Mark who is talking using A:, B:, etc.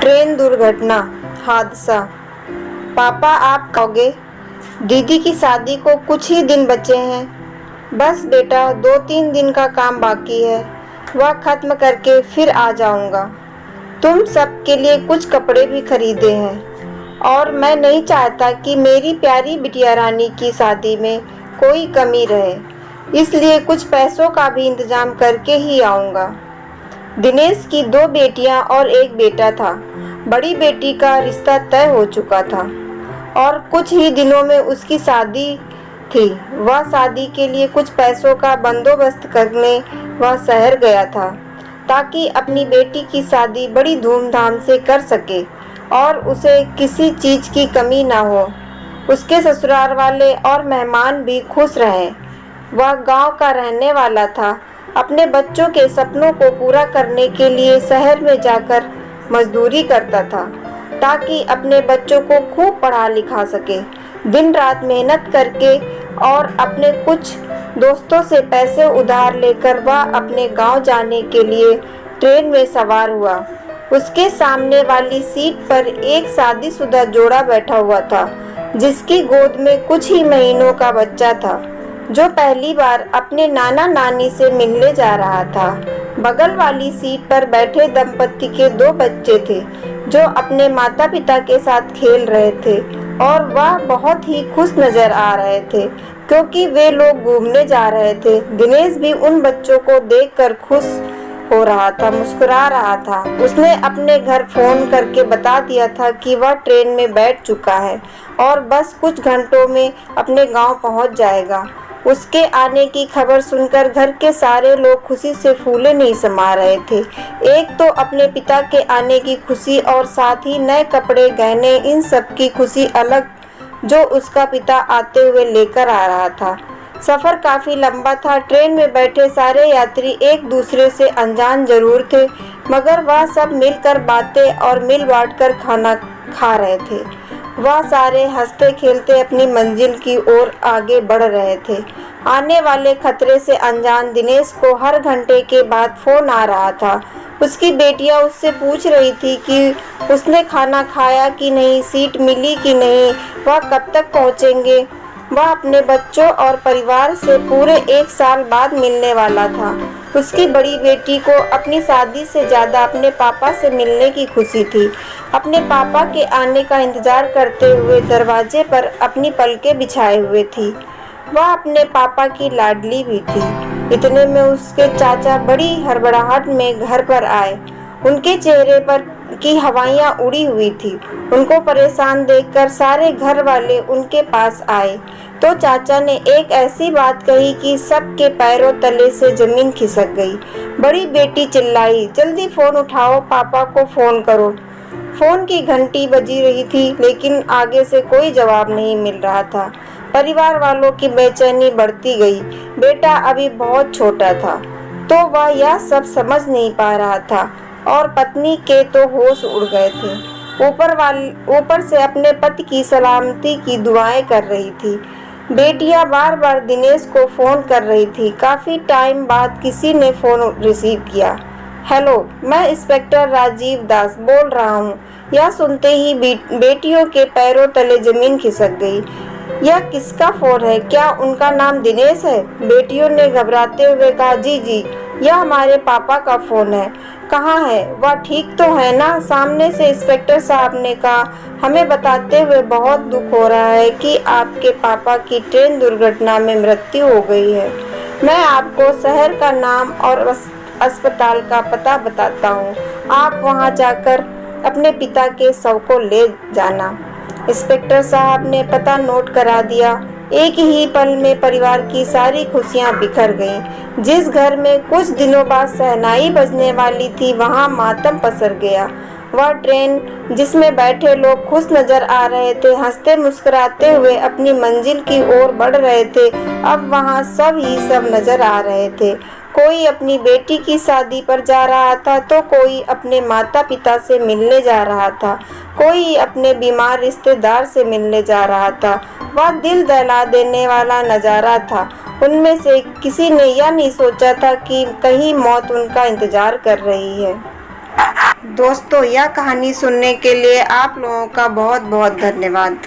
A: Train दुर्घटना हादसा। पापा आप कहोगे दीदी की शादी को कुछ ही दिन बचे हैं। बस बेटा 2-3 दिन का काम बाकी है, वह खत्म करके फिर आ जाऊंगा। तुम सब के लिए कुछ कपड़े भी खरीदे हैं और मैं नहीं चाहता कि मेरी प्यारी बिटिया रानी की शादी में कोई कमी रहे, इसलिए कुछ पैसों का भी इंतजाम करके ही आऊँगा। दिनेश की 2 बेटियां और 1 बेटा था। बड़ी बेटी का रिश्ता तय हो चुका था और कुछ ही दिनों में उसकी शादी थी। वह शादी के लिए कुछ पैसों का बंदोबस्त करने वह शहर गया था ताकि अपनी बेटी की शादी बड़ी धूमधाम से कर सके और उसे किसी चीज़ की कमी ना हो। उसके ससुराल वाले और मेहमान भी खुश रहें। वह गांव का रहने वाला था। अपने बच्चों के सपनों को पूरा करने के लिए शहर में जाकर मजदूरी करता था ताकि अपने बच्चों को खूब पढ़ा लिखा सके। दिन रात मेहनत करके और अपने कुछ दोस्तों से पैसे उधार लेकर वह अपने गांव जाने के लिए ट्रेन में सवार हुआ। उसके सामने वाली सीट पर एक शादीशुदा जोड़ा बैठा हुआ था जिसकी गोद में कुछ ही महीनों का बच्चा था जो पहली बार अपने नाना नानी से मिलने जा रहा था। बगल वाली सीट पर बैठे दंपति के 2 बच्चे थे जो अपने माता पिता के साथ खेल रहे थे और वह बहुत ही खुश नजर आ रहे थे क्योंकि वे लोग घूमने जा रहे थे। दिनेश भी उन बच्चों को देखकर खुश हो रहा था, मुस्कुरा रहा था। उसने अपने घर फोन करके बता दिया था कि वह ट्रेन में बैठ चुका है और बस कुछ घंटों में अपने गांव पहुंच जाएगा। उसके आने की खबर सुनकर घर के सारे लोग खुशी से फूले नहीं समा रहे थे। एक तो अपने पिता के आने की खुशी और साथ ही नए कपड़े, गहने, इन सब की खुशी अलग जो उसका पिता आते हुए लेकर आ रहा था। सफ़र काफ़ी लंबा था। ट्रेन में बैठे सारे यात्री एक दूसरे से अनजान जरूर थे मगर वह सब मिलकर बातें और मिल बांट कर खाना खा रहे थे। वह सारे हंसते खेलते अपनी मंजिल की ओर आगे बढ़ रहे थे। आने वाले खतरे से अनजान दिनेश को हर घंटे के बाद फ़ोन आ रहा था। उसकी बेटियां उससे पूछ रही थी कि उसने खाना खाया कि नहीं, सीट मिली कि नहीं, वह कब तक पहुंचेंगे। वह अपने बच्चों और परिवार से पूरे 1 साल बाद मिलने वाला था। उसकी बड़ी बेटी को अपनी शादी से ज़्यादा अपने पापा से मिलने की खुशी थी। अपने पापा के आने का इंतज़ार करते हुए दरवाजे पर अपनी पलकें बिछाए हुए थी। वह अपने पापा की लाडली भी थी। इतने में उसके चाचा बड़ी हड़बड़ाहट में घर पर आए। उनके चेहरे पर की हवाइयाँ उड़ी हुई थी। उनको परेशान देखकर सारे घर वाले उनके पास आए तो चाचा ने एक ऐसी बात कही कि सबके पैरों तले से जमीन खिसक गई। बड़ी बेटी चिल्लाई, जल्दी फ़ोन उठाओ, पापा को फ़ोन करो। फ़ोन की घंटी बजी रही थी लेकिन आगे से कोई जवाब नहीं मिल रहा था। परिवार वालों की बेचैनी बढ़ती गई। बेटा अभी बहुत छोटा था तो वह यह सब समझ नहीं पा रहा था और पत्नी के तो होश उड़ गए थे। ऊपर से अपने पति की सलामती की दुआएं कर रही थी। बेटियां बार बार दिनेश को फ़ोन कर रही थी। काफ़ी टाइम बाद किसी ने फ़ोन रिसीव किया। हेलो, मैं इंस्पेक्टर राजीव दास बोल रहा हूँ। यह सुनते ही बेटियों के पैरों तले ज़मीन खिसक गई। यह किसका फ़ोन है? क्या उनका नाम दिनेश है? बेटियों ने घबराते हुए कहा, जी जी, यह हमारे पापा का फ़ोन है। कहाँ है वह? ठीक तो है ना? सामने से इंस्पेक्टर साहब ने कहा, हमें बताते हुए बहुत दुख हो रहा है कि आपके पापा की ट्रेन दुर्घटना में मृत्यु हो गई है। मैं आपको शहर का नाम और अस्पताल का पता बताता हूँ। आप वहाँ जाकर अपने पिता के शव को ले जाना। इंस्पेक्टर साहब ने पता नोट करा दिया। एक ही पल में परिवार की सारी खुशियां बिखर गईं। जिस घर में कुछ दिनों बाद शहनाई बजने वाली थी वहां मातम पसर गया। वह ट्रेन जिसमें बैठे लोग खुश नजर आ रहे थे, हंसते मुस्कुराते हुए अपनी मंजिल की ओर बढ़ रहे थे, अब वहां सब ही सब नजर आ रहे थे। कोई अपनी बेटी की शादी पर जा रहा था तो कोई अपने माता पिता से मिलने जा रहा था, कोई अपने बीमार रिश्तेदार से मिलने जा रहा था। वह दिल दहला देने वाला नज़ारा था। उनमें से किसी ने यह नहीं सोचा था कि कहीं मौत उनका इंतजार कर रही है। दोस्तों, यह कहानी सुनने के लिए आप लोगों का बहुत बहुत धन्यवाद।